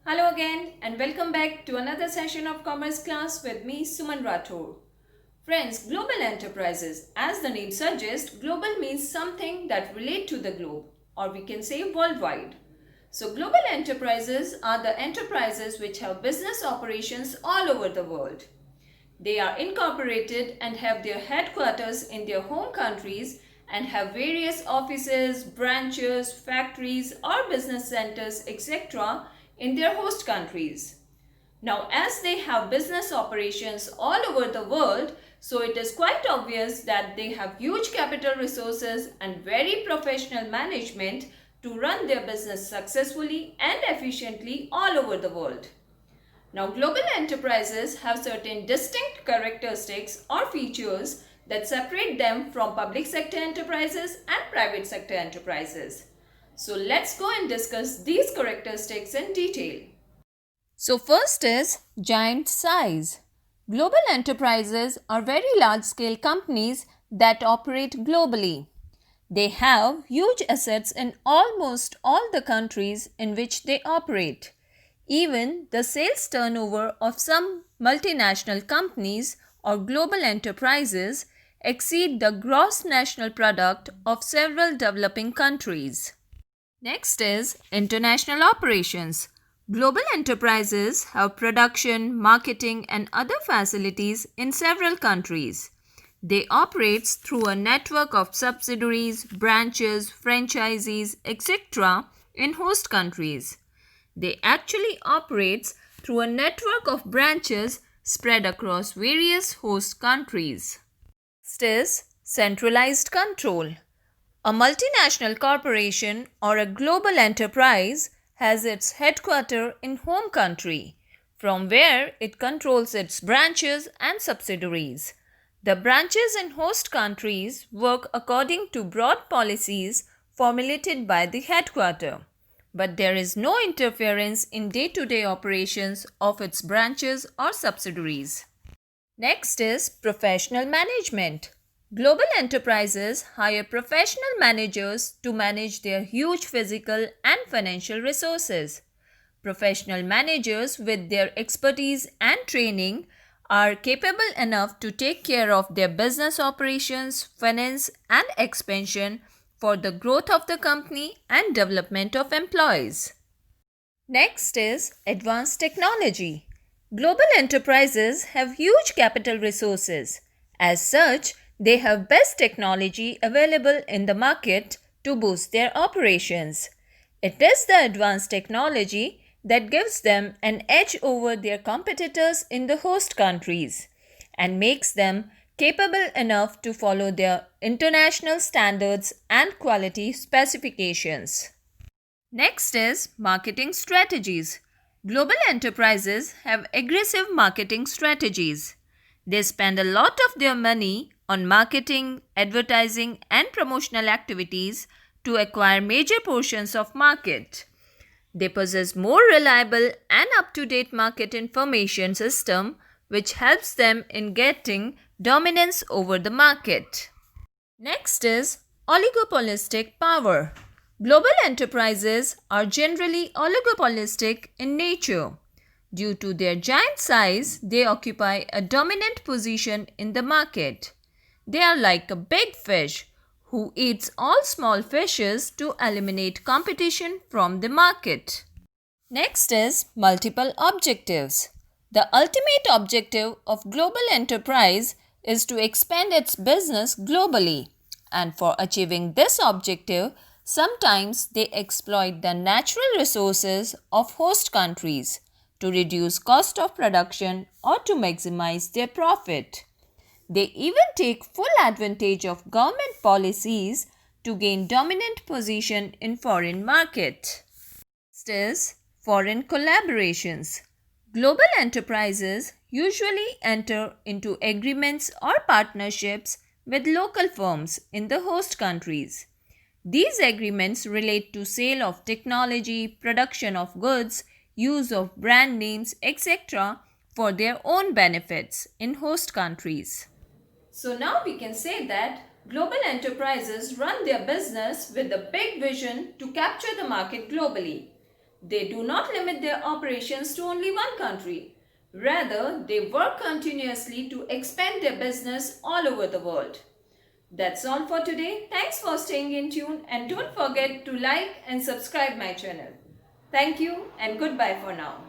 Hello again and welcome back to another session of Commerce class with me Suman Rathore. Friends, global enterprises, as the name suggests, global means something that relate to the globe, or we can say worldwide. So global enterprises are the enterprises which have business operations all over the world. They are incorporated and have their headquarters in their home countries and have various offices, branches, factories or business centers, etc. in their host countries. Now, as they have business operations all over the world, so it is quite obvious that they have huge capital resources and very professional management to run their business successfully and efficiently all over the world. Now, global enterprises have certain distinct characteristics or features that separate them from public sector enterprises and private sector enterprises. So, let's go and discuss these characteristics in detail. So, first is giant size. Global enterprises are very large scale companies that operate globally. They have huge assets in almost all the countries in which they operate. Even the sales turnover of some multinational companies or global enterprises exceed the gross national product of several developing countries. Next is international operations. Global enterprises have production, marketing and other facilities in several countries. They operate through a network of subsidiaries, branches, franchisees, etc. in host countries. They actually operate through a network of branches spread across various host countries. Next is centralized control. A multinational corporation or a global enterprise has its headquarters in home country, from where it controls its branches and subsidiaries. The branches in host countries work according to broad policies formulated by the headquarters, but there is no interference in day-to-day operations of its branches or subsidiaries. Next is professional management. Global enterprises hire professional managers to manage their huge physical and financial resources. Professional managers with their expertise and training are capable enough to take care of their business operations, finance and expansion for the growth of the company and development of employees. Next is advanced technology. Global enterprises have huge capital resources. As such, they have best technology available in the market to boost their operations. It is the advanced technology that gives them an edge over their competitors in the host countries and makes them capable enough to follow their international standards and quality specifications. Next is marketing strategies. Global enterprises have aggressive marketing strategies. They spend a lot of their money on marketing, advertising and promotional activities to acquire major portions of market. They possess more reliable and up-to-date market information system which helps them in getting dominance over the market. Next is oligopolistic power. Global enterprises are generally oligopolistic in nature. Due to their giant size, they occupy a dominant position in the market. They are like a big fish who eats all small fishes to eliminate competition from the market. Next is multiple objectives. The ultimate objective of global enterprise is to expand its business globally. And for achieving this objective, sometimes they exploit the natural resources of host countries to reduce cost of production or to maximize their profit. They even take full advantage of government policies to gain dominant position in foreign market. Next is foreign collaborations. Global enterprises usually enter into agreements or partnerships with local firms in the host countries. These agreements relate to sale of technology, production of goods, use of brand names, etc. for their own benefits in host countries. So now we can say that global enterprises run their business with a big vision to capture the market globally. They do not limit their operations to only one country. Rather, they work continuously to expand their business all over the world. That's all for today. Thanks for staying in tune and don't forget to like and subscribe my channel. Thank you and goodbye for now.